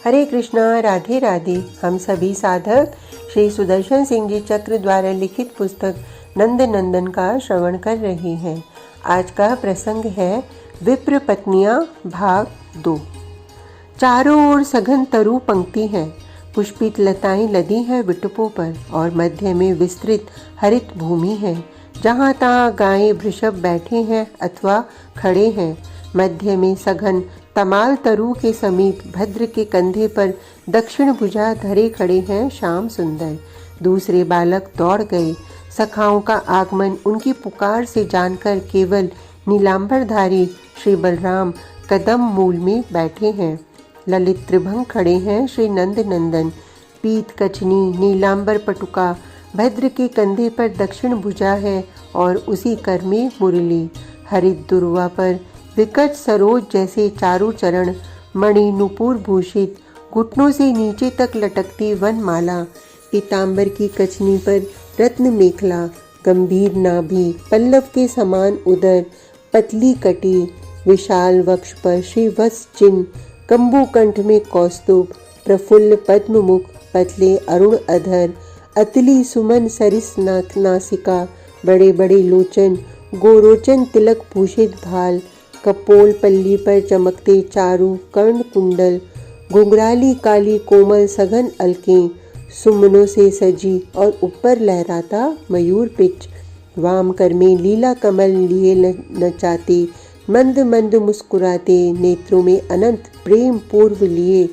हरे कृष्णा, राधे राधे। हम सभी साधक श्री सुदर्शन सिंह जी चक्र द्वारा लिखित पुस्तक नंद नंदन का श्रवण कर रहे हैं। आज का प्रसंग है विप्र पत्नियां भाग 2। चारों ओर सघन तरु पंक्ति है, पुष्पित लताएं लदी है विटुपों पर और मध्य में विस्तृत हरित भूमि है, जहाँ तहाँ गायें वृषभ बैठे हैं अथवा खड़े हैं। मध्य में सघन तमाल तरु के समीप भद्र के कंधे पर दक्षिण भुजा धरे खड़े हैं श्याम सुंदर। दूसरे बालक दौड़ गए। सखाओं का आगमन उनकी पुकार से जानकर केवल नीलांबरधारी श्री बलराम कदम मूल में बैठे हैं। ललित त्रिभंग खड़े हैं श्री नंद नंदन। पीत कचनी नीलांबर पटुका भद्र के कंधे पर दक्षिण भुजा है और उसी कर में मुरली। हरित दुर्वा पर विकट सरोज जैसे चारों चरण, मणि नुपुर भूषित घुटनों से नीचे तक लटकती वनमाला, पीतांबर की कचनी पर रत्न मेखला, गंभीर नाभि, पल्लव के समान उदर, पतली कटी, विशाल वक्ष पर श्रीवत्स चिन्ह, कंबू कंठ में कौस्तुभ, प्रफुल्ल पद्ममुख, पतले अरुण अधर, अतली सुमन सरिस नासिका, बड़े बड़े लोचन, गोरोचन तिलक भूषित भाल, कपोल पल्ली पर चमकते चारु कर्ण कुंडल, घुंघराली काली कोमल सघन अलकें, सुमनों से सजी और ऊपर लहराता मयूर पिच, वाम कर में लीला कमल लिए नचाते, मंद मंद मुस्कुराते, नेत्रों में अनंत प्रेम पूर्व लिए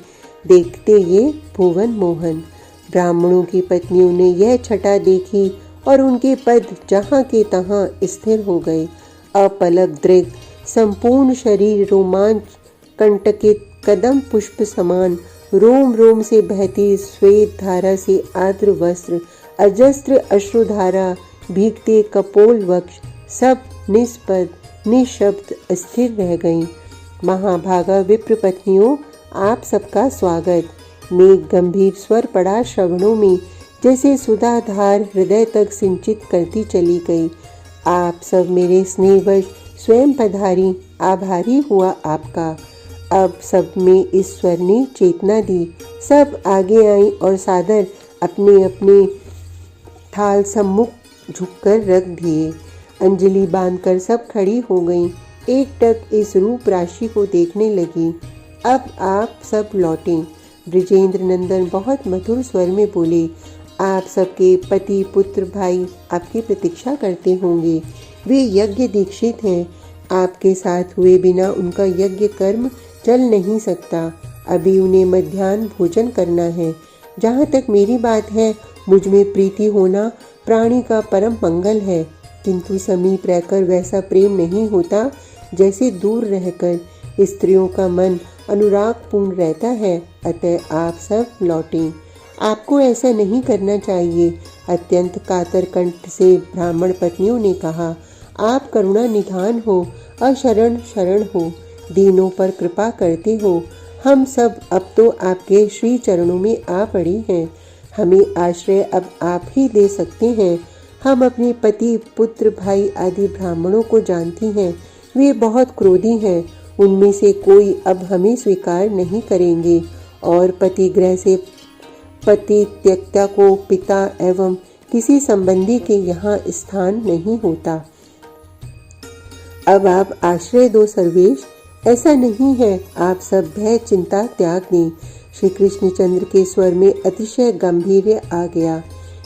देखते ये भुवन मोहन। ब्राह्मणों की पत्नियों ने यह छटा देखी और उनके पद जहाँ के तहाँ स्थिर हो गए। अपलक दृग, संपूर्ण शरीर रोमांच कंटकित, कदम पुष्प समान, रोम रोम से बहती श्वेत धारा से आर्द्र वस्त्र, अजस्त्र अश्रुधारा, भीगते कपोल वक्ष, सब निष्पद निशब्द स्थिर रह गईं। महाभागा विप्र पत्नियों, आप सबका स्वागत। मेघ गंभीर स्वर पड़ा श्रवणों में, जैसे सुधाधार हृदय तक सिंचित करती चली गई। आप सब मेरे स्नेहवश स्वयं पधारी, आभारी हुआ आपका। अब सब में इस स्वर ने चेतना दी। सब आगे आई और सादर अपने अपने थाल सम्मुख झुककर रख दिए। अंजलि बांधकर सब खड़ी हो गईं। एकटक इस रूप राशि को देखने लगी। अब आप सब लौटें। ब्रजेंद्र नंदन बहुत मधुर स्वर में बोले, आप सबके पति पुत्र भाई आपकी प्रतीक्षा करते होंगे। वे यज्ञ दीक्षित हैं। आपके साथ हुए बिना उनका यज्ञ कर्म चल नहीं सकता। अभी उन्हें मध्याह्न भोजन करना है। जहाँ तक मेरी बात है, मुझ में प्रीति होना प्राणी का परम मंगल है, किंतु समीप रहकर वैसा प्रेम नहीं होता जैसे दूर रहकर स्त्रियों का मन अनुरागपूर्ण रहता है। अतः आप सब लौटें। आपको ऐसा नहीं करना चाहिए। अत्यंत कातर कंठ से ब्राह्मण पत्नियों ने कहा, आप करुणा निधान हो, अशरण शरण हो, दीनों पर कृपा करते हो। हम सब अब तो आपके श्री चरणों में आ पड़े हैं। हमें आश्रय अब आप ही दे सकते हैं। हम अपने पति पुत्र भाई आदि ब्राह्मणों को जानती हैं। वे बहुत क्रोधी हैं। उनमें से कोई अब हमें स्वीकार नहीं करेंगे और पतिगृह से पति त्यक्ता को पिता एवं किसी संबंधी के यहाँ स्थान नहीं होता। अब आप आश्रय दो सर्वेश। ऐसा नहीं है, आप सब भय चिंता त्याग दें। श्री कृष्णचंद्र के स्वर में अतिशय गंभीर्य आ गया।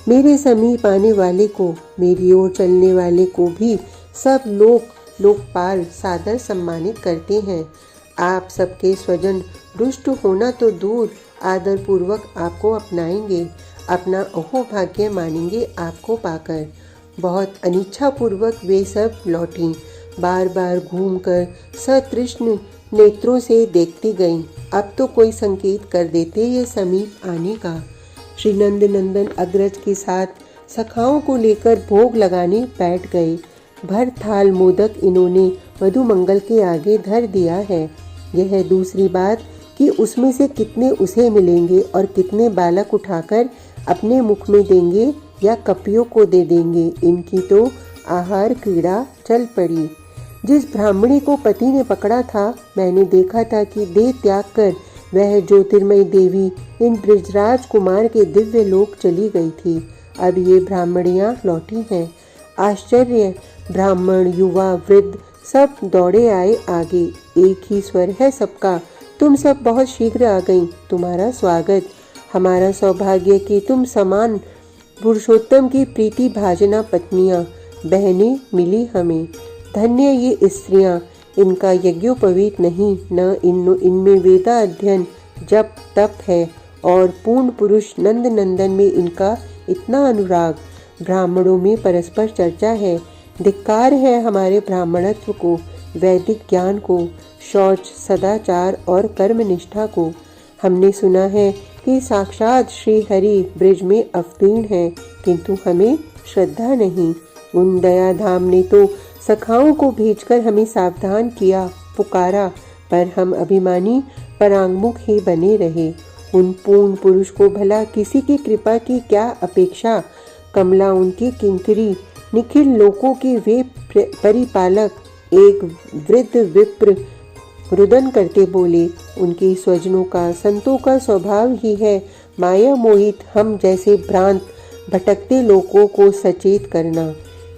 मेरे समीप आने वाले को, मेरी ओर चलने वाले को भी सब लोकपाल सादर सम्मानित करते हैं। आप सबके स्वजन रुष्ट होना तो दूर, आदर पूर्वक आपको अपनाएंगे, अपना अहोभाग्य मानेंगे आपको पाकर। बहुत अनिच्छा पूर्वक वे सब लौटी। बार बार घूमकर सतृष्ण नेत्रों से देखती गईं। अब तो कोई संकेत कर देते ये समीप आने का। श्री नंद नंदन अग्रज के साथ सखाओं को लेकर भोग लगाने बैठ गए। भर थाल मोदक इन्होंने मधुमंगल के आगे धर दिया है। यह दूसरी बात कि उसमें से कितने उसे मिलेंगे और कितने बालक उठाकर अपने मुख में देंगे या कपियों को दे देंगे, इनकी तो आहार क्रीड़ा चल पड़ी। जिस ब्राह्मणी को पति ने पकड़ा था, मैंने देखा था कि देह त्याग कर वह ज्योतिर्मय देवी इन ब्रजराज कुमार के दिव्य लोक चली गई थी। अब ये ब्राह्मणियाँ लौटी हैं। आश्चर्य! ब्राह्मण, युवा, वृद्ध सब दौड़े आए आगे। एक ही स्वर है सबका, तुम सब बहुत शीघ्र आ गई, तुम्हारा स्वागत। हमारा सौभाग्य कि तुम समान पुरुषोत्तम की प्रीति भाजना पत्नियां बहनें मिली हमें। धन्य ये स्त्रियां, इनका यज्ञोपवीत नहीं, न इनमें वेदा अध्ययन जप तप है, और पूर्ण पुरुष नंद नंदन में इनका इतना अनुराग। ब्राह्मणों में परस्पर चर्चा है। धिक्कार है हमारे ब्राह्मणत्व को, वैदिक ज्ञान को, शौच, सदाचार और कर्मनिष्ठा को। हमने सुना है कि साक्षात श्री हरि ब्रिज में अवतीर्ण है, किंतु हमें श्रद्धा नहीं। उन दयाधाम ने तो सखाओं को भेजकर हमें सावधान किया, पुकारा, पर हम अभिमानी परांगमुख ही बने रहे। उन पूर्ण पुरुष को भला किसी की कृपा की क्या अपेक्षा। कमला उनकी किंकरी, निखिल लोकों के वे परिपालक। एक वृद्ध विप्र रुदन करते बोले, उनके स्वजनों का, संतों का स्वभाव ही है माया मोहित हम जैसे भ्रांत भटकते लोगों को सचेत करना।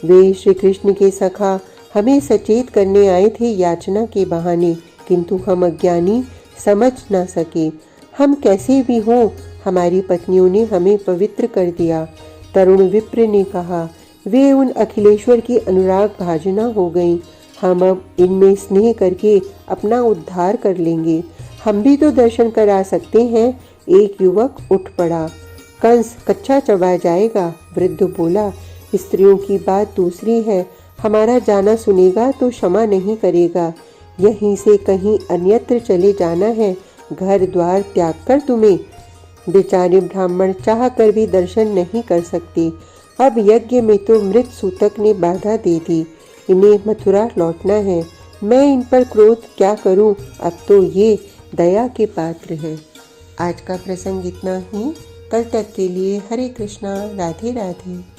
वे श्री कृष्ण के सखा हमें सचेत करने आए थे याचना के बहाने, किंतु हम अज्ञानी समझ न सके। हम कैसे भी हों, हमारी पत्नियों ने हमें पवित्र कर दिया। तरुण विप्र ने कहा, वे उन अखिलेश्वर की अनुराग भाजना हो गई। हम अब इनमें स्नेह करके अपना उद्धार कर लेंगे। हम भी तो दर्शन करा सकते हैं। एक युवक उठ पड़ा। कंस कच्चा चबा जाएगा, वृद्ध बोला। स्त्रियों की बात दूसरी है, हमारा जाना सुनेगा तो क्षमा नहीं करेगा। यहीं से कहीं अन्यत्र चले जाना है, घर द्वार त्याग कर तुम्हें। बेचारे ब्राह्मण चाह कर भी दर्शन नहीं कर सकते। अब यज्ञ में तो मृत सूतक ने बाधा दे दी। इन्हें मथुरा लौटना है। मैं इन पर क्रोध क्या करूं, अब तो ये दया के पात्र हैं। आज का प्रसंग इतना ही। कल तक के लिए हरे कृष्णा, राधे राधे।